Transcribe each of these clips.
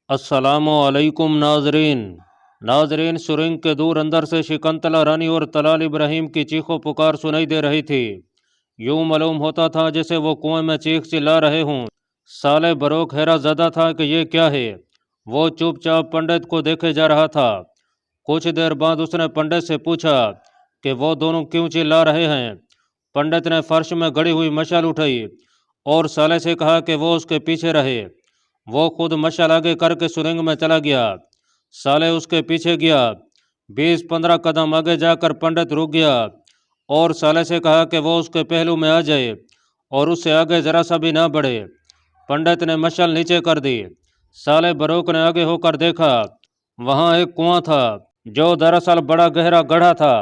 अस्सलामुअलैकुम नाजरीन सुरंग के दूर अंदर से शिकंतला रानी और तलाल इब्राहिम की चीखों पुकार सुनाई दे रही थी। यूं मालूम होता था जैसे वो कुएं में चीख चिल्ला रहे हों। साले बरोक हैरा ज़दा था कि ये क्या है। वो चुपचाप पंडित को देखे जा रहा था। कुछ देर बाद उसने पंडित से पूछा कि वो दोनों क्यों चिल्ला रहे हैं। पंडित ने फर्श में गड़ी हुई मशाल उठाई और साले से कहा कि वो उसके पीछे रहे। वो खुद मशाल आगे करके सुरंग में चला गया। साले उसके पीछे गया। 20-15 कदम आगे जाकर पंडित रुक गया और साले से कहा कि वो उसके पहलू में आ जाए और उससे आगे जरा सा भी ना बढ़े। पंडित ने मशाल नीचे कर दी। साले बरोक ने आगे होकर देखा। वहां एक कुआं था जो दरअसल बड़ा गहरा गड्ढा था।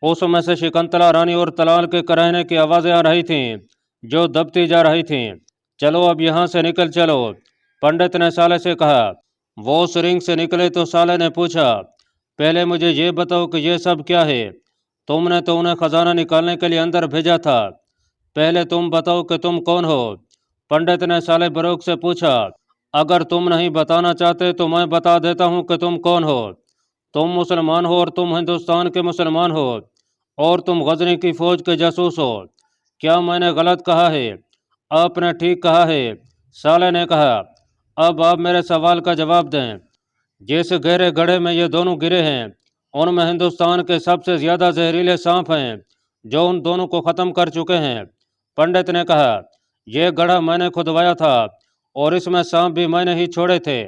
उसमें से शिकंतला रानी और तलाल के कराहने की आवाजें आ रही थीं जो दबती जा रही थीं। चलो अब यहाँ से निकल चलो, पंडित ने साले से कहा। वो सुरंग से निकले तो साले ने पूछा, पहले मुझे ये बताओ कि ये सब क्या है। तुमने तो उन्हें खजाना निकालने के लिए अंदर भेजा था। पहले तुम बताओ कि तुम कौन हो। पंडित ने साले बरोक से पूछा। अगर तुम नहीं बताना चाहते तो मैं बता देता हूँ कि तुम कौन हो। तुम मुसलमान हो और तुम हिंदुस्तान के मुसलमान हो और तुम गजनी की फौज के जासूस हो। क्या मैंने गलत कहा है? आपने ठीक कहा है, साले ने कहा। अब आप मेरे सवाल का जवाब दें। जिस गहरे गड्ढे में ये दोनों गिरे हैं उनमें हिंदुस्तान के सबसे ज्यादा जहरीले सांप हैं जो उन दोनों को खत्म कर चुके हैं। पंडित ने कहा, यह गड्ढा मैंने खुदवाया था और इसमें सांप भी मैंने ही छोड़े थे।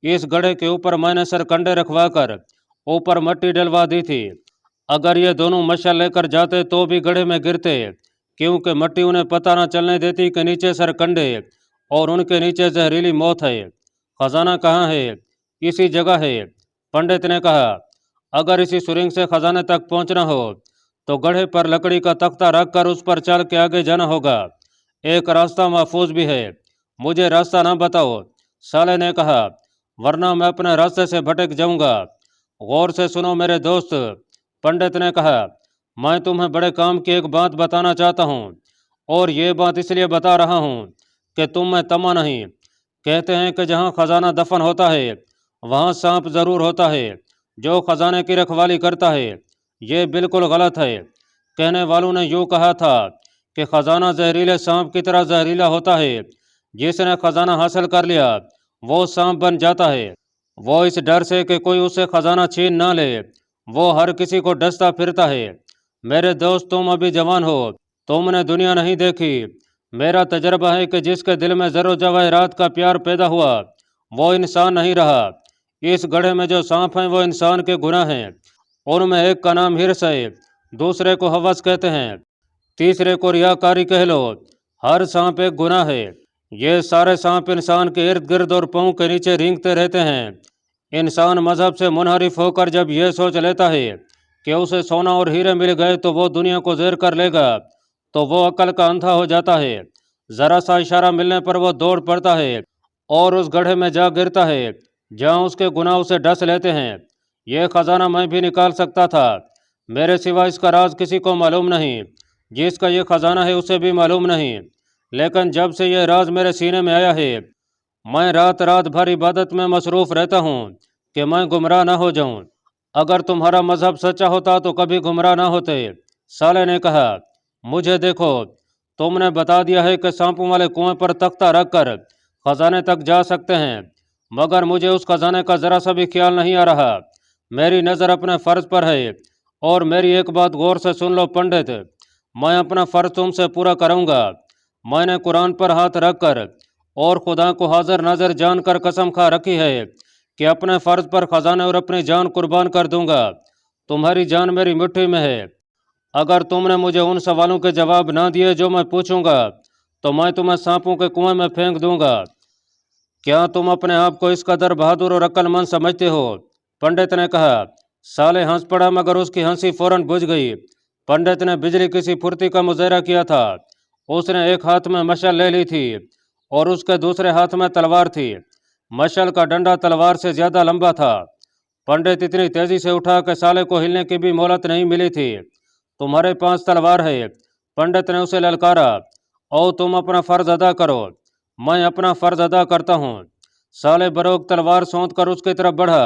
इस गड्ढे के ऊपर मैंने सरकंडे रखवाकर ऊपर मिट्टी डलवा दी थी। अगर ये दोनों मशाल लेकर जाते तो भी गड्ढे में गिरते, क्योंकि मिट्टी उन्हें पता न चलने देती कि नीचे सरकंडे और उनके नीचे जहरीली मौत है। खजाना कहाँ है? इसी जगह है, पंडित ने कहा। अगर इसी सुरंग से खजाने तक पहुंचना हो तो गड्ढे पर लकड़ी का तख्ता रखकर उस पर चल के आगे जाना होगा। एक रास्ता महफूज भी है, मुझे रास्ता ना बताओ, साले ने कहा, वरना मैं अपने रास्ते से भटक जाऊंगा। गौर से सुनो मेरे दोस्त, पंडित ने कहा। मैं तुम्हें बड़े काम की एक बात बताना चाहता हूँ और ये बात इसलिए बता रहा हूँ कि तुम में तमा नहीं। कहते हैं कि जहाँ खजाना दफन होता है वहाँ सांप जरूर होता है जो खजाने की रखवाली करता है। ये बिल्कुल गलत है। कहने वालों ने यूँ कहा था कि खजाना जहरीले सांप की तरह जहरीला होता है। जिसने खजाना हासिल कर लिया वो सांप बन जाता है। वो इस डर से कि कोई उससे खजाना छीन ना ले वो हर किसी को डसता फिरता है। मेरे दोस्त, तुम अभी जवान हो, तुमने दुनिया नहीं देखी। मेरा तजर्बा है कि जिसके दिल में ज़रो जवाहरात का प्यार पैदा हुआ वो इंसान नहीं रहा। इस गड्ढे में जो सांप हैं वो इंसान के गुनाह हैं। उनमें एक का नाम हिर्स है, दूसरे को हवस कहते हैं, तीसरे को रियाकारी कह लो। हर सांप एक गुनाह है। ये सारे सांप इंसान के इर्द गिर्द और पाँव के नीचे रेंगते रहते हैं। इंसान मजहब से मुनहरिफ होकर जब यह सोच लेता है कि उसे सोना और हीरे मिल गए तो वो दुनिया को ज़ेर कर लेगा तो वो अकल का अंधा हो जाता है। ज़रा सा इशारा मिलने पर वो दौड़ पड़ता है और उस गड्ढे में जा गिरता है जहाँ उसके गुनाह उसे डस लेते हैं। ये खजाना मैं भी निकाल सकता था, मेरे सिवा इसका राज किसी को मालूम नहीं। जिसका ये खजाना है उसे भी मालूम नहीं। लेकिन जब से यह राज मेरे सीने में आया है मैं रात रात भर इबादत में मसरूफ़ रहता हूँ कि मैं गुमराह ना हो जाऊँ। अगर तुम्हारा मजहब सच्चा होता तो कभी गुमराह ना होते, साले ने कहा। मुझे देखो, तुमने बता दिया है कि सांपों वाले कुएं पर तख्ता रखकर खजाने तक जा सकते हैं, मगर मुझे उस खजाने का ज़रा सा भी ख्याल नहीं आ रहा। मेरी नज़र अपने फ़र्ज पर है और मेरी एक बात गौर से सुन लो पंडित, मैं अपना फ़र्ज तुमसे पूरा करूँगा। मैंने कुरान पर हाथ रखकर और खुदा को हाजिर नाजिर जानकर कसम खा रखी है कि अपने फ़र्ज पर खजाने और अपनी जान कुर्बान कर दूंगा। तुम्हारी जान मेरी मुट्ठी में है। अगर तुमने मुझे उन सवालों के जवाब ना दिए जो मैं पूछूंगा तो मैं तुम्हें सांपों के कुएं में फेंक दूंगा। क्या तुम अपने आप को इस कदर बहादुर और अक्लमंद समझते हो? पंडित ने कहा। साले हंस पड़ा मगर उसकी हंसी फौरन बुझ गई। पंडित ने बिजली किसी फुर्ती का मुजाहरा किया था। उसने एक हाथ में मशाल ले ली थी और उसके दूसरे हाथ में तलवार थी। मशाल का डंडा तलवार से ज्यादा लंबा था। पंडित इतनी तेजी से उठा कि साले को हिलने की भी मोहलत नहीं मिली थी। तुम्हारे पास तलवार है, पंडित ने उसे ललकारा, और तुम अपना फर्ज अदा करो। मैं अपना फर्ज अदा करता हूँ। साले बरोक तलवार सौंध कर उसकी तरफ बढ़ा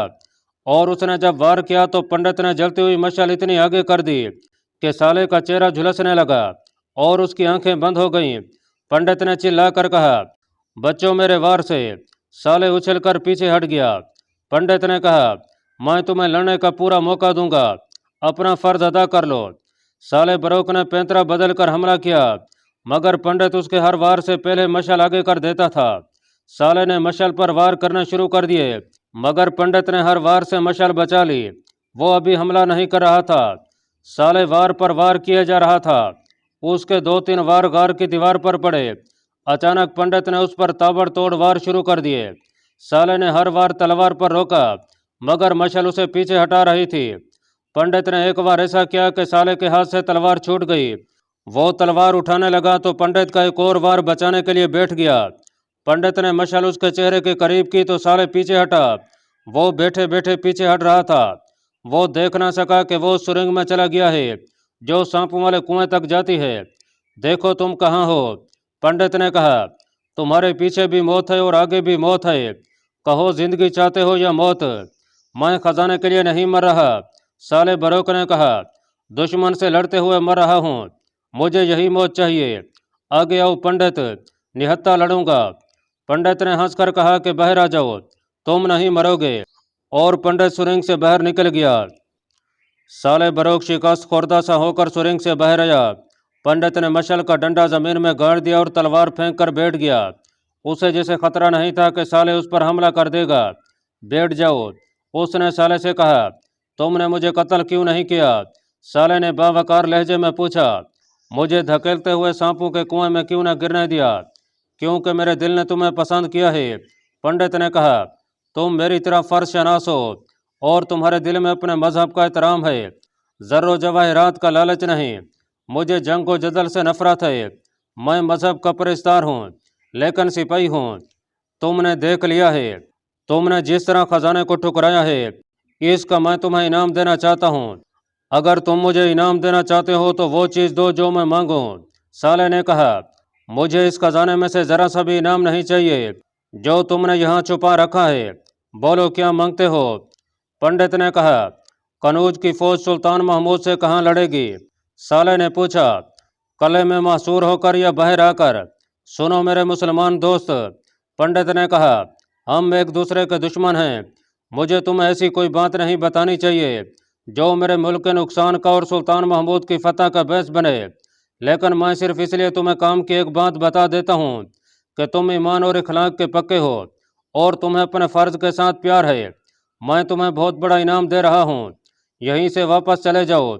और उसने जब वार किया तो पंडित ने जलती हुई मशाल इतनी आगे कर दी कि साले का चेहरा झुलसने लगा और उसकी आंखें बंद हो गईं। पंडित ने चिल्लाकर कहा, बच्चों मेरे वार से। साले उछलकर पीछे हट गया। पंडित ने कहा, मैं तुम्हें लड़ने का पूरा मौका दूंगा, अपना फर्ज अदा कर लो। साले बरोक ने पैंतरा बदल कर हमला किया, मगर पंडित उसके हर वार से पहले मशाल आगे कर देता था। साले ने मशाल पर वार करना शुरू कर दिए, मगर पंडित ने हर वार से मशाल बचा ली। वो अभी हमला नहीं कर रहा था। साले वार पर वार किए जा रहा था। उसके 2-3 वार गार की दीवार पर पड़े। अचानक पंडित ने उस पर ताबड़तोड़ वार शुरू कर दिए। साले ने हर वार तलवार पर रोका, मगर मशाल उसे पीछे हटा रही थी। पंडित ने एक बार ऐसा किया कि साले के हाथ से तलवार छूट गई। वो तलवार उठाने लगा तो पंडित का एक और वार बचाने के लिए बैठ गया। पंडित ने मशाल उसके चेहरे के करीब की तो साले पीछे हटा। वो बैठे बैठे पीछे हट रहा था। वो देख ना सका कि वो सुरंग में चला गया है जो सांपों वाले कुएं तक जाती है। देखो तुम कहाँ हो? पंडित ने कहा, तुम्हारे पीछे भी मौत है और आगे भी मौत है। कहो जिंदगी चाहते हो या मौत? मैं खजाने के लिए नहीं मर रहा। साले बरोक ने कहा, दुश्मन से लड़ते हुए मर रहा हूँ, मुझे यही मौत चाहिए। आगे आओ पंडित, निहत्था लड़ूंगा। पंडित ने हंसकर कहा कि बाहर आ जाओ, तुम नहीं मरोगे। और पंडित सुरंग से बाहर निकल गया। साले बरोक शिकस्त खुर्दा सा होकर सुरंग से बाहर आया। पंडित ने मशाल का डंडा जमीन में गाड़ दिया और तलवार फेंक कर बैठ गया। उसे जैसे खतरा नहीं था कि साले उस पर हमला कर देगा। बैठ जाओ, उसने साले से कहा। तुमने मुझे कत्ल क्यों नहीं किया? साले ने बावकार लहजे में पूछा। मुझे धकेलते हुए सांपों के कुएं में क्यों न गिरने दिया? क्योंकि मेरे दिल ने तुम्हें पसंद किया है। पंडित ने कहा, तुम मेरी तरह फर्ज शनास हो और तुम्हारे दिल में अपने मजहब का एहतराम है, जर्रो जवाहिरात का लालच नहीं। मुझे जंग व जदल से नफरत है। मैं मजहब का परिस्तार हूँ, लेकिन सिपाही हूँ। तुमने देख लिया है, तुमने जिस तरह खजाने को ठुकराया है, इसका मैं तुम्हें इनाम देना चाहता हूँ। अगर तुम मुझे इनाम देना चाहते हो तो वो चीज़ दो जो मैं मांगूँ। साले ने कहा, मुझे इस खजाने में से ज़रा सा भी इनाम नहीं चाहिए जो तुमने यहाँ छुपा रखा है। बोलो क्या मांगते हो? पंडित ने कहा, कनूज की फौज सुल्तान महमूद से कहाँ लड़ेगी? साले ने पूछा, कले में मासूर होकर या बाहर आकर? सुनो मेरे मुसलमान दोस्त, पंडित ने कहा, हम एक दूसरे के दुश्मन हैं। मुझे तुम्हें ऐसी कोई बात नहीं बतानी चाहिए जो मेरे मुल्क के नुकसान का और सुल्तान महमूद की फतह का बहस बने। लेकिन मैं सिर्फ इसलिए तुम्हें काम की एक बात बता देता हूँ कि तुम ईमान और इखलाक के पक्के हो और तुम्हें अपने फ़र्ज के साथ प्यार है। मैं तुम्हें बहुत बड़ा इनाम दे रहा हूँ। यहीं से वापस चले जाओ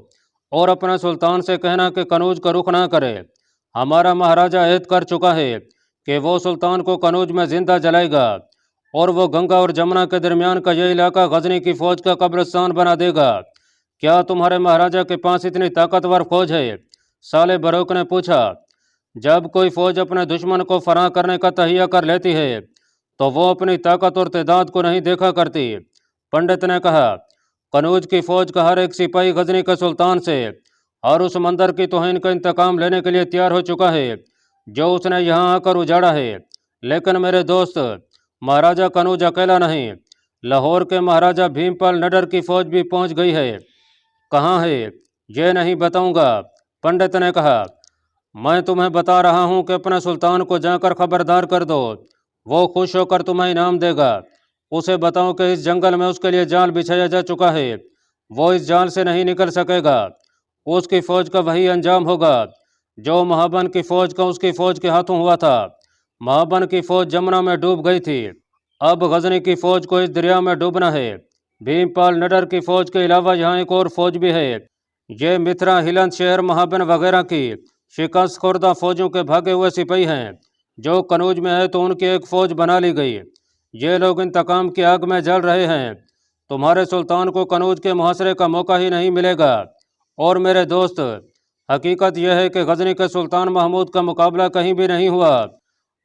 और अपने सुल्तान से कहना कि कनूज का रुख ना करे। हमारा महाराजा ऐद कर चुका है कि वो सुल्तान को कनूज में जिंदा जलाएगा और वो गंगा और जमुना के दरमियान का ये इलाका गजनी की फौज का कब्रिस्तान बना देगा। क्या तुम्हारे महाराजा के पास इतनी ताकतवर फौज है? साले बरोक ने पूछा। जब कोई फौज अपने दुश्मन को फराह करने का तहिया कर लेती है तो वो अपनी ताकत और तादाद को नहीं देखा करती। पंडित ने कहा, कनूज की फौज का हर एक सिपाही गजनी के सुल्तान से और उस मंदिर की तौहीन का इंतकाम लेने के लिए तैयार हो चुका है जो उसने यहाँ आकर उजाड़ा है। लेकिन मेरे दोस्त, महाराजा कनूज अकेला नहीं, लाहौर के महाराजा भीमपाल नडर की फौज भी पहुँच गई है। कहाँ है ये नहीं बताऊंगा। पंडित ने कहा, मैं तुम्हें बता रहा हूँ कि अपने सुल्तान को जाकर खबरदार कर दो, वो खुश होकर तुम्हें इनाम देगा। उसे बताओ कि इस जंगल में उसके लिए जाल बिछाया जा चुका है, वो इस जाल से नहीं निकल सकेगा। उसकी फौज का वही अंजाम होगा जो महाबन की फौज का उसकी फौज के हाथों हुआ था। महाबन की फौज जमुना में डूब गई थी, अब गजनी की फौज को इस दरिया में डूबना है। भीमपाल नडर की फौज के अलावा यहाँ एक और फौज भी है। ये मिथरा, हिलंद शहर, महाबन वगैरह की शिकस्त खुर्दा फौजों के भागे हुए सिपाही हैं जो कनूज में है तो उनकी एक फौज बना ली गई। ये लोग इंतकाम की आग में जल रहे हैं। तुम्हारे सुल्तान को कनूज के मुहासरे का मौका ही नहीं मिलेगा। और मेरे दोस्त, हकीकत यह है कि गजनी के सुल्तान महमूद का मुकाबला कहीं भी नहीं हुआ,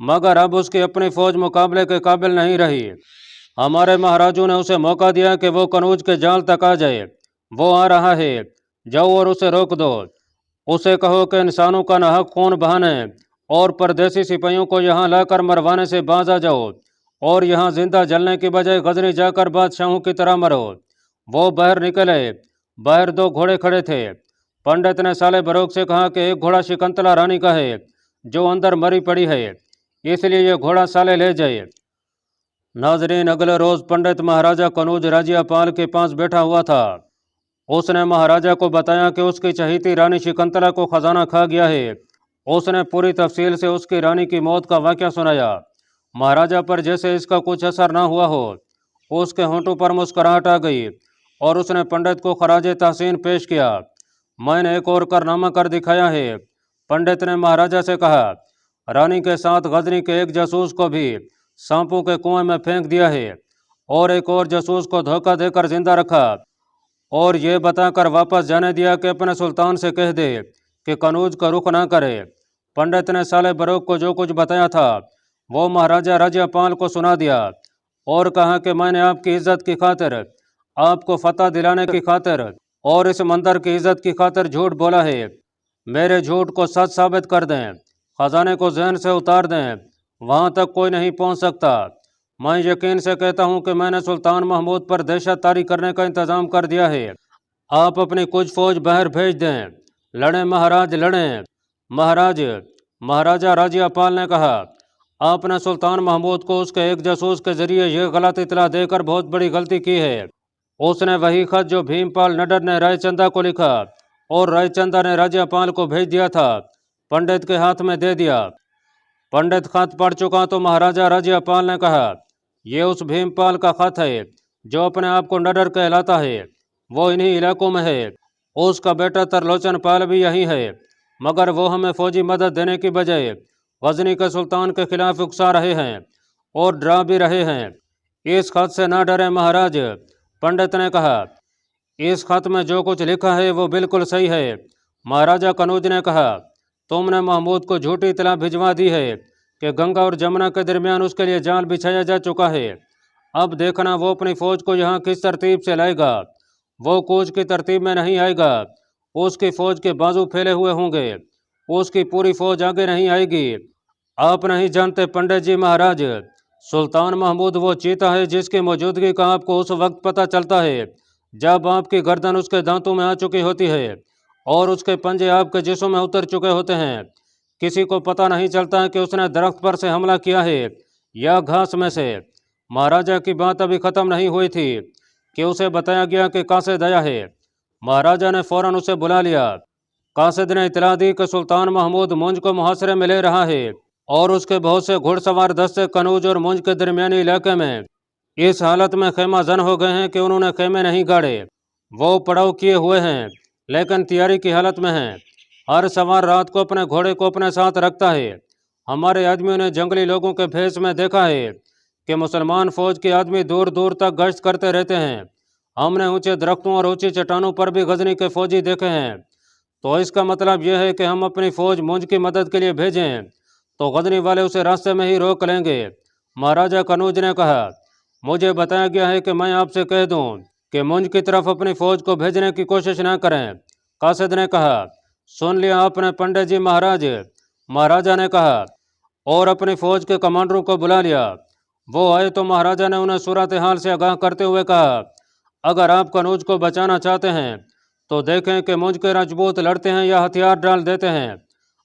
मगर अब उसकी अपनी फौज मुकाबले के काबिल नहीं रही। हमारे महाराजों ने उसे मौका दिया कि वो कनूज के जाल तक आ जाए। वो आ रहा है, जाओ और उसे रोक दो। उसे कहो कि इंसानों का नाहक खून बहाने और परदेसी सिपाहियों को यहाँ लाकर मरवाने से बाज आ जाओ। और यहाँ जिंदा जलने की बजाय गजनी जाकर बादशाहों की तरह मरो। वो बाहर निकले। बाहर दो घोड़े खड़े थे। पंडित ने साले बरोक से कहा कि एक घोड़ा शकुंतला रानी का है जो अंदर मरी पड़ी है, इसलिए ये घोड़ा साले ले जाए। नाजरीन, अगले रोज पंडित महाराजा कनूज राज्यपाल के पास बैठा हुआ था। उसने महाराजा को बताया कि उसकी चहेती रानी शकुंतला को खजाना खा गया है। उसने पूरी तफसील से उसकी रानी की मौत का वाक़या सुनाया। महाराजा पर जैसे इसका कुछ असर ना हुआ हो, उसके होंठों पर मुस्कुराहट आ गई और उसने पंडित को खराज तहसीन पेश किया। मैंने एक और कारनामा कर दिखाया है। पंडित ने महाराजा से कहा, रानी के साथ गजनी के एक जासूस को भी सांपों के कुएं में फेंक दिया है और एक और जासूस को धोखा देकर जिंदा रखा और ये बताकर वापस जाने दिया कि अपने सुल्तान से कह दे कि कनूज का रुख ना करे। पंडित ने साले बरोक को जो कुछ बताया था वो महाराजा राज्यपाल को सुना दिया और कहा कि मैंने आपकी इज्जत की खातिर, आपको फतह दिलाने की खातिर और इस मंदिर की इज्जत की खातिर झूठ बोला है। मेरे झूठ को सच साबित कर दें, खजाने को जहन से उतार दें, वहाँ तक कोई नहीं पहुँच सकता। मैं यकीन से कहता हूँ कि मैंने सुल्तान महमूद पर दहशत तारी करने का इंतजाम कर दिया है। आप अपनी कुछ फौज बाहर भेज दें। लड़ें महाराज, लड़ें महाराज। महाराजा राज्यपाल ने कहा, आपने सुल्तान महमूद को उसके एक जासूस के जरिए यह गलत इतला देकर बहुत बड़ी गलती की है। उसने वही खत जो भीमपाल नडर ने रायचंदा को लिखा और रायचंदा ने राज्यपाल को भेज दिया था, पंडित के हाथ में दे दिया। पंडित खत पढ़ चुका तो महाराजा राज्यपाल ने कहा, यह उस भीमपाल का खत है जो अपने आप को नडर कहलाता है। वो इन्हीं इलाकों में है। उसका बेटा तरलोचन पाल भी यही है, मगर वो हमें फौजी मदद देने की बजाय गजनी के सुल्तान के खिलाफ उकसा रहे हैं और डरा भी रहे हैं। इस खत से ना डरे महाराज। पंडित ने कहा, इस खत में जो कुछ लिखा है वो बिल्कुल सही है। महाराजा कनूज ने कहा, तुमने महमूद को झूठी इतला भिजवा दी है कि गंगा और जमुना के दरमियान उसके लिए जाल बिछाया जा चुका है। अब देखना वो अपनी फौज को यहाँ किस तरतीब से लाएगा। वो कूच की तरतीब में नहीं आएगा। उसकी फौज के बाजू फैले हुए होंगे। उसकी पूरी फौज आगे नहीं आएगी। आप नहीं जानते पंडित जी महाराज, सुल्तान महमूद वो चीता है जिसकी मौजूदगी का आपको उस वक्त पता चलता है जब आपकी गर्दन उसके दांतों में आ चुकी होती है और उसके पंजे आपके जिस्म में उतर चुके होते हैं। किसी को पता नहीं चलता है कि उसने दरख्त पर से हमला किया है या घास में से। महाराजा की बात अभी खत्म नहीं हुई थी कि उसे बताया गया कि कासिद आया है। महाराजा ने फौरन उसे बुला लिया। कासिद ने इतला दी कि सुल्तान महमूद मुंज को मुहासरे में ले रहा है और उसके बहुत से घुड़सवार दस्ते कनूज और मुंज के दरमियानी इलाके में इस हालत में खेमा जन हो गए हैं कि उन्होंने खेमे नहीं गाड़े। वो पड़ाव किए हुए हैं लेकिन तैयारी की हालत में हैं। हर सवार रात को अपने घोड़े को अपने साथ रखता है। हमारे आदमियों ने जंगली लोगों के भेष में देखा है कि मुसलमान फौज के आदमी दूर दूर तक गश्त करते रहते हैं। हमने ऊंचे दरख्तों और ऊंची चट्टानों पर भी गजनी के फौजी देखे हैं। तो इसका मतलब यह है कि हम अपनी फौज मुंज की मदद के लिए भेजें तो गजनी वाले उसे रास्ते में ही रोक लेंगे। महाराजा कनूज ने कहा, मुझे बताया गया है कि मैं आपसे कह दूं कि मुंज की तरफ अपनी फौज को भेजने की कोशिश न करें। कासिद ने कहा, सुन लिया आपने पंडित जी महाराज। महाराजा ने कहा, और अपनी फौज के कमांडरों को बुला लिया। वो आए तो महाराजा ने उन्हें सूरत हाल से आगाह करते हुए कहा, अगर आप कनूज को बचाना चाहते हैं तो देखें कि मुंज के राजपूत लड़ते हैं या हथियार डाल देते हैं।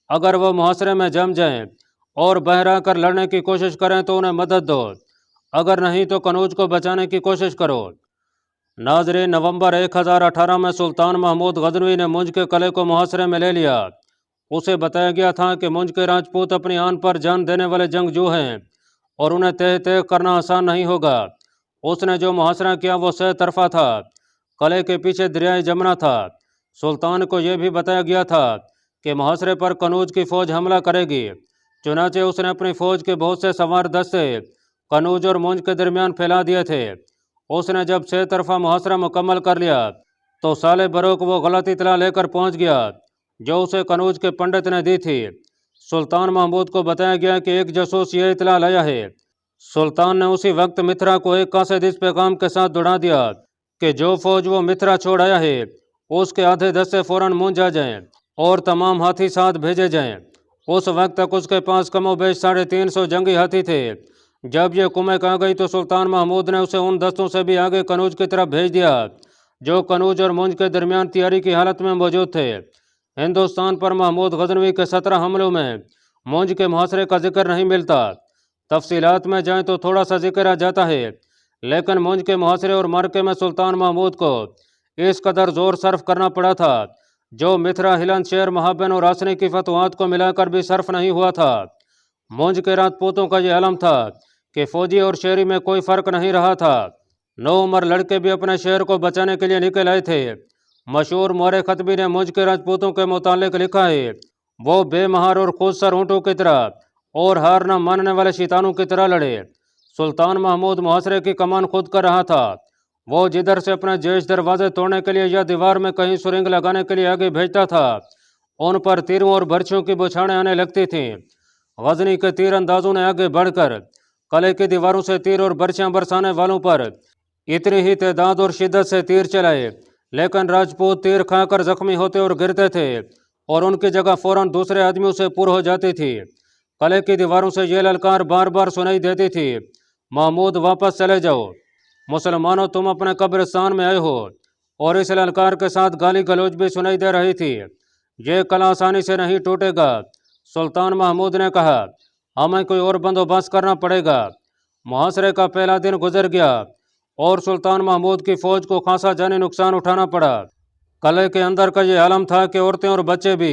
अगर वो मुहासरे में जम जाएं और बहरा कर लड़ने की कोशिश करें तो उन्हें मदद दो, अगर नहीं तो कनूज को बचाने की कोशिश करो। नाजरीन, नवंबर 1018 में सुल्तान महमूद गजनवी ने मुंज के किले को मुहासरे में ले लिया। उसे बताया गया था कि मुंज के राजपूत अपनी आन पर जान देने वाले जंगजू हैं और उन्हें तह तह करना आसान नहीं होगा। उसने जो मुहासरा किया वो सह तरफा था। किले के पीछे दरियाए जमुना था। सुल्तान को यह भी बताया गया था कि मुहासरे पर कनूज की फौज हमला करेगी। चुनाचे उसने अपनी फौज के बहुत से सवार दस्ते कनूज और मुंज के दरमियान फैला दिए थे। उसने जब छह तरफा मुहासरा मुकम्मल कर लिया तो साले बरोक वो गलत इतला लेकर पहुंच गया जो उसे कनूज के पंडित ने दी थी। सुल्तान महमूद को बताया गया कि एक जासूस ये इतला लाया है। सुल्तान ने उसी वक्त मित्रा को एक कासिद इस पैगाम के साथ दौड़ा दिया कि जो फौज वो मित्रा छोड़ आया है उसके आधे दस्ते फौरन मुंज आ जाएं और तमाम हाथी साथ भेजे जाएं। उस वक्त तक उसके पास कमोबेश 350 जंगी हाथी थे जब यह कुमैक आ गई तो सुल्तान महमूद ने उसे उन दस्तों से भी आगे कनौज की तरफ भेज दिया जो कनौज और मुंज के दरमियान तैयारी की हालत में मौजूद थे। हिंदुस्तान पर महमूद गजनवी के 17 हमलों में मुंज के मुहासरे का जिक्र नहीं मिलता। तफसीलात में जाएं तो थोड़ा सा जिक्र आ जाता है, लेकिन मुंज के मुहासरे और मार्के में सुल्तान महमूद को इस कदर जोर सर्फ करना पड़ा था जो मिथरा, हिलन, शेर, महाबन और आसनी की फतवात को मिलाकर भी सर्फ नहीं हुआ था। मुंज के राजपूतों का यह आलम था कि फौजी और शहरी में कोई फर्क नहीं रहा था। 9 उम्र लड़के भी अपने शहर को बचाने के लिए निकल आए थे। मशहूर मोरे खतबी ने मुंज के राजपूतों के मुतालिक लिखा है, वो बेमहार और खुद सर ऊँटों की तरह और हार न मानने वाले शैतानों की तरह लड़े। सुल्तान महमूद मुहासरे की कमान खुद कर रहा था। वो जिधर से अपने जैश दरवाजे तोड़ने के लिए या दीवार में कहीं सुरंग लगाने के लिए आगे भेजता था, उन पर तीरों और बर्छियों की बौछारें आने लगती थीं। गजनी के तीर अंदाजों ने आगे बढ़कर किले की दीवारों से तीर और बर्छियां बरसाने वालों पर इतनी ही तादाद और शिद्दत से तीर चलाए, लेकिन राजपूत तीर खाकर जख्मी होते और गिरते थे और उनकी जगह फौरन दूसरे आदमियों से पुर हो जाती थी। किले की दीवारों से ये ललकार बार बार सुनाई देती थी, महमूद वापस चले जाओ, मुसलमानों तुम अपने कब्रिस्तान में आए हो। और इस ललकार के साथ गाली गलौज भी सुनाई दे रही थी। ये किला आसानी से नहीं टूटेगा। सुल्तान महमूद ने कहा, हमें कोई और बंदोबस्त करना पड़ेगा। मुहासरे का पहला दिन गुजर गया और सुल्तान महमूद की फौज को खासा जानी नुकसान उठाना पड़ा। किले के अंदर का ये आलम था कि औरतें और बच्चे भी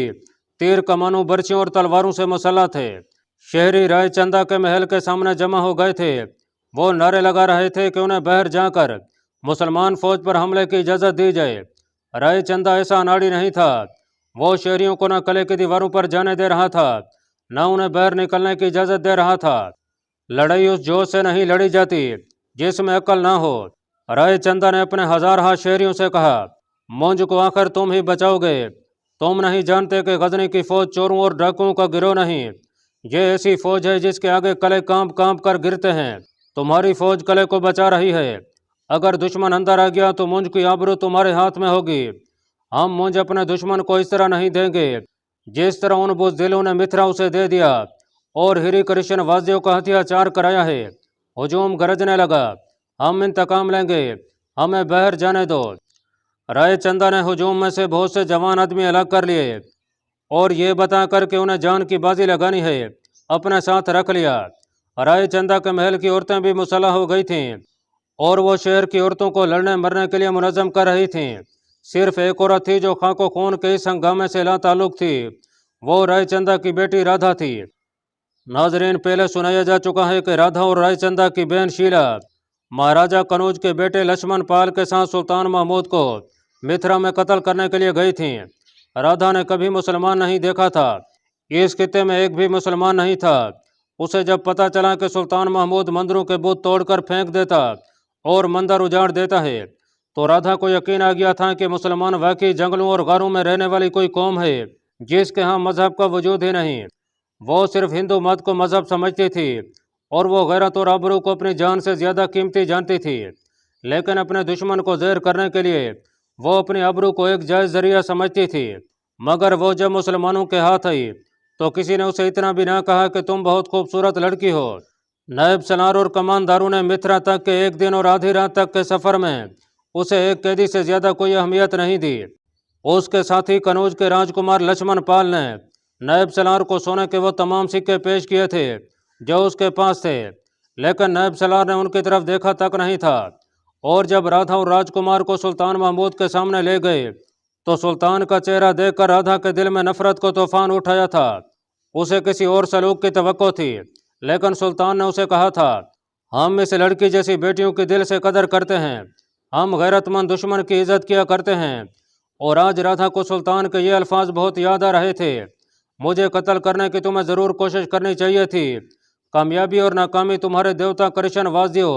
तीर, कमानों, बर्छियों और तलवारों से मुसल्लह थे। शहरी राय चंदा के महल के सामने जमा हो गए थे। वो नारे लगा रहे थे कि उन्हें बाहर जाकर मुसलमान फौज पर हमले की इजाज़त दी जाए। राय चंदा ऐसा अनाड़ी नहीं था। वो शहरियों को न किले की दीवारों पर जाने दे रहा था, न उन्हें बाहर निकलने की इजाज़त दे रहा था। लड़ाई उस जोश से नहीं लड़ी जाती जिसमें अक्ल ना हो। राय चंदा ने अपने हजारहा शहरियों से कहा, मुंज को आखिर तुम ही बचाओगे। तुम नहीं जानते कि गजनी की फौज चोरों और डाकुओं का गिरोह नहीं, ये ऐसी फौज है जिसके आगे किले कांप कांप कर गिरते हैं। तुम्हारी फौज किले को बचा रही है। अगर दुश्मन अंदर आ गया तो मुंज की आबरू तुम्हारे हाथ में होगी। हम मुंज अपने दुश्मन को इस तरह नहीं देंगे जिस तरह उन बुज़दिलों ने मिथरा उसे दे दिया और हिरी कृष्ण वाजियों का अत्याचार कराया है। हुजूम गरजने लगा, हम इंतकाम लेंगे, हमें बाहर जाने दो। राय चंदा ने हुजूम में से बहुत से जवान आदमी अलग कर लिए और ये बताकर कि उन्हें जान की बाजी लगानी है अपने साथ रख लिया। राय चंदा के महल की औरतें भी मुसल्लह हो गई थीं और वो शहर की औरतों को लड़ने मरने के लिए मुनज़्ज़म कर रही थीं। सिर्फ एक औरत थी जो खाको खून के इस हंगामे से ला ताल्लुक थी, वो राय चंदा की बेटी राधा थी। नाजरीन, पहले सुनाया जा चुका है कि राधा और राय चंदा की बहन शीला महाराजा कनौज के बेटे लक्ष्मण पाल के साथ सुल्तान महमूद को मिथरा में कत्ल करने के लिए गई थीं। राधा ने कभी मुसलमान नहीं देखा था। इस खित्ते में एक भी मुसलमान नहीं था। उसे जब पता चला कि सुल्तान महमूद मंदिरों के बुत तोड़कर फेंक देता और मंदिर उजाड़ देता है, तो राधा को यकीन आ गया था कि मुसलमान वाकई जंगलों और गारों में रहने वाली कोई कौम है जिसके यहाँ मजहब का वजूद ही नहीं। वो सिर्फ हिंदू मत को मजहब समझती थी और वो गैरत और आबरू को अपनी जान से ज़्यादा कीमती जानती थी। लेकिन अपने दुश्मन को ज़हर करने के लिए वो अपनी आबरू को एक जायज़ जरिया समझती थी। मगर वो जब मुसलमानों के हाथ आई तो किसी ने उसे इतना भी ना कहा कि तुम बहुत खूबसूरत लड़की हो। नायब सलार और कमानदारों ने मिथरा तक के एक दिन और आधी रात तक के सफ़र में उसे एक कैदी से ज़्यादा कोई अहमियत नहीं दी। उसके साथी कनौज के राजकुमार लक्ष्मण पाल ने नायब सलार को सोने के वो तमाम सिक्के पेश किए थे जो उसके पास थे, लेकिन नायब सलार ने उनकी तरफ देखा तक नहीं था। और जब राधा और राजकुमार को सुल्तान महमूद के सामने ले गए तो सुल्तान का चेहरा देखकर राधा के दिल में नफरत को तूफान उठाया था। उसे किसी और सलूक की तवक्को थी, लेकिन सुल्तान ने उसे कहा था, हम इस लड़की जैसी बेटियों की दिल से कदर करते हैं, हम गैरतमंद दुश्मन की इज्जत किया करते हैं। और आज राधा को सुल्तान के ये अल्फाज बहुत याद आ रहे थे, मुझे कत्ल करने की तुम्हें ज़रूर कोशिश करनी चाहिए थी। कामयाबी और नाकामी तुम्हारे देवता कृष्ण वाजियों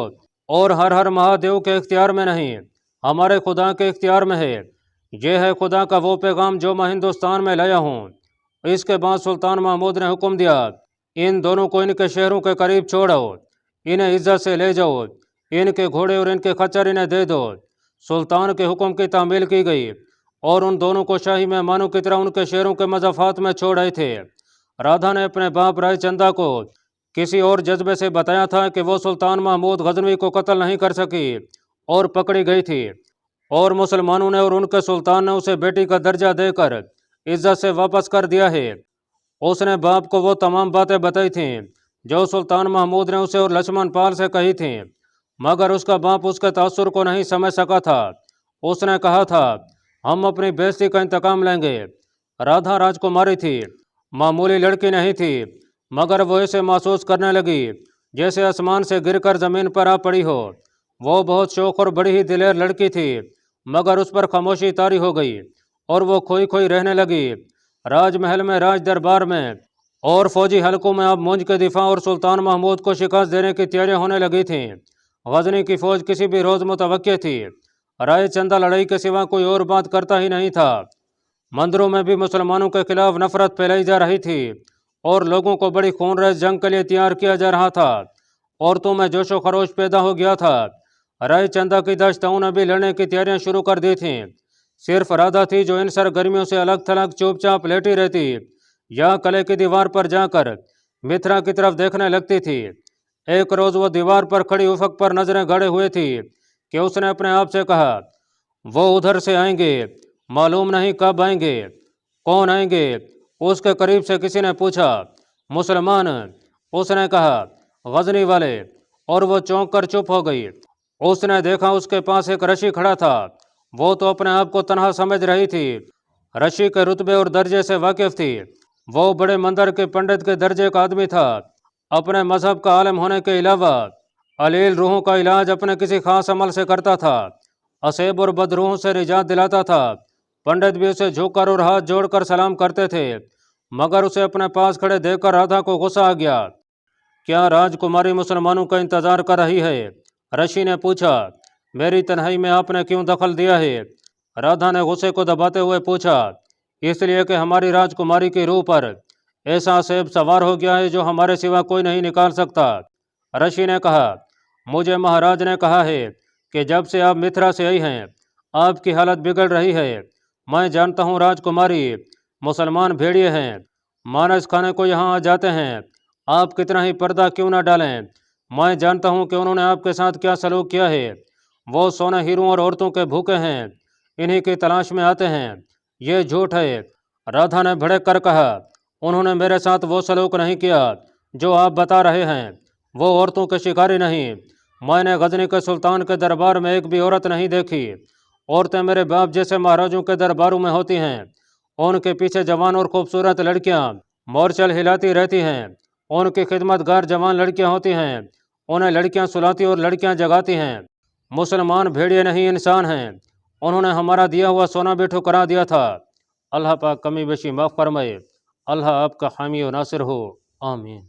और हर हर महादेव के इख्तियार में नहीं, हमारे खुदा के इख्तियार में है। यह है खुदा का वो पैगाम जो मैं हिंदुस्तान में लाया हूँ। इसके बाद सुल्तान महमूद ने हुक्म दिया, इन दोनों को इनके शहरों के करीब छोड़ो, इन्हें इज्जत से ले जाओ, इनके घोड़े और इनके खच्चर इन्हें दे दो। सुल्तान के हुक्म की तामील की गई और उन दोनों को शाही मेहमानों की तरह उनके शहरों के मज़ाफ़ात में छोड़ आए थे। राधा ने अपने बाप राय चंदा को किसी और जज्बे से बताया था कि वो सुल्तान महमूद गजनवी को कत्ल नहीं कर सकी और पकड़ी गई थी, और मुसलमानों ने और उनके सुल्तान ने उसे बेटी का दर्जा देकर इज्जत से वापस कर दिया है। उसने बाप को वो तमाम बातें बताई थीं जो सुल्तान महमूद ने उसे और लक्ष्मण पाल से कही थीं, मगर उसका बाप उसके तासुर को नहीं समझ सका था। उसने कहा था, हम अपनी बेइज्जती का इंतकाम लेंगे। राधा राजकुमारी थी, मामूली लड़की नहीं थी, मगर वो ऐसे महसूस करने लगी जैसे आसमान से गिरकर जमीन पर आ पड़ी हो। वो बहुत शौक और बड़ी ही दिलेर लड़की थी, मगर उस पर खामोशी तारी हो गई और वो खोई खोई रहने लगी। राजमहल में, राज दरबार में और फौजी हलकों में अब मुंज के दिफा और सुल्तान महमूद को शिकस्त देने की तैयारियां होने लगी थीं। गजनी की फौज किसी भी रोज मुतवक्किल थी। राय चंदा लड़ाई के सिवा कोई और बात करता ही नहीं था। मंदिरों में भी मुसलमानों के खिलाफ नफरत फैलाई जा रही थी और लोगों को बड़ी खूनरेज जंग के लिए तैयार किया जा रहा था। औरतों में जोशो खरोश पैदा हो गया था। राय चंदा की दस्ताओं ने भी लड़ने की तैयारियां शुरू कर दी थीं। सिर्फ राधा थी जो इन सरगर्मियों से अलग थलग चुपचाप लेटी रहती या कले की दीवार पर जाकर मिथिला की तरफ देखने लगती थी। एक रोज वो दीवार पर खड़ी उफक पर नजरें गड़े हुए थी कि उसने अपने आप से कहा, वो उधर से आएंगे, मालूम नहीं कब आएंगे। कौन आएंगे? उसके करीब से किसी ने पूछा। मुसलमान, उसने कहा, गजनी वाले, और वो चौंक कर चुप हो गई। उसने देखा उसके पास एक ऋषि खड़ा था। वो तो अपने आप को तनहा समझ रही थी, ऋषि के रुतबे और दर्जे से वाकिफ थी। वो बड़े मंदिर के पंडित के दर्जे का आदमी था। अपने मजहब का आलम होने के अलावा अलील रूहों का इलाज अपने किसी खास अमल से करता था। असेब और बदरूहों से निजात दिलाता था। पंडित भी उसे झुककर और हाथ जोड़कर सलाम करते थे, मगर उसे अपने पास खड़े देखकर राधा को गुस्सा आ गया। क्या राजकुमारी मुसलमानों का इंतजार कर रही है? ऋषि ने पूछा। मेरी तन्हाई में आपने क्यों दखल दिया है? राधा ने गुस्से को दबाते हुए पूछा। इसलिए कि हमारी राजकुमारी की रूह पर ऐसा सेब सवार हो गया है जो हमारे सिवा कोई नहीं निकाल सकता। ऋषि ने कहा, मुझे महाराज ने कहा है कि जब से आप मिथिला से आई हैं आपकी हालत बिगड़ रही है। मैं जानता हूँ राजकुमारी, मुसलमान भेड़िए हैं, मानस खाने को यहाँ आ जाते हैं। आप कितना ही पर्दा क्यों ना डालें, मैं जानता हूँ कि उन्होंने आपके साथ क्या सलूक किया है। वो सोने हीरों और औरतों के भूखे हैं, इन्हीं की तलाश में आते हैं। ये झूठ है। राधा ने भड़क कर कहा, उन्होंने मेरे साथ वो सलूक नहीं किया जो आप बता रहे हैं। वो औरतों के शिकारी नहीं। मैंने गजनी के सुल्तान के दरबार में एक भी औरत नहीं देखी। औरतें मेरे बाप जैसे महाराजों के दरबारों में होती हैं। उनके पीछे जवान और खूबसूरत लड़कियां मोरचल हिलाती रहती हैं। उनकी खिदमतगार जवान लड़कियां होती हैं। उन्हें लड़कियां सुलाती और लड़कियां जगाती हैं। मुसलमान भेड़िए नहीं, इंसान हैं। उन्होंने हमारा दिया हुआ सोना भी ठुकरा दिया था। अल्लाह पाक कमी बेशी माफ़ फरमाए। अल्लाह आपका हामी और नासिर हो। आमीन।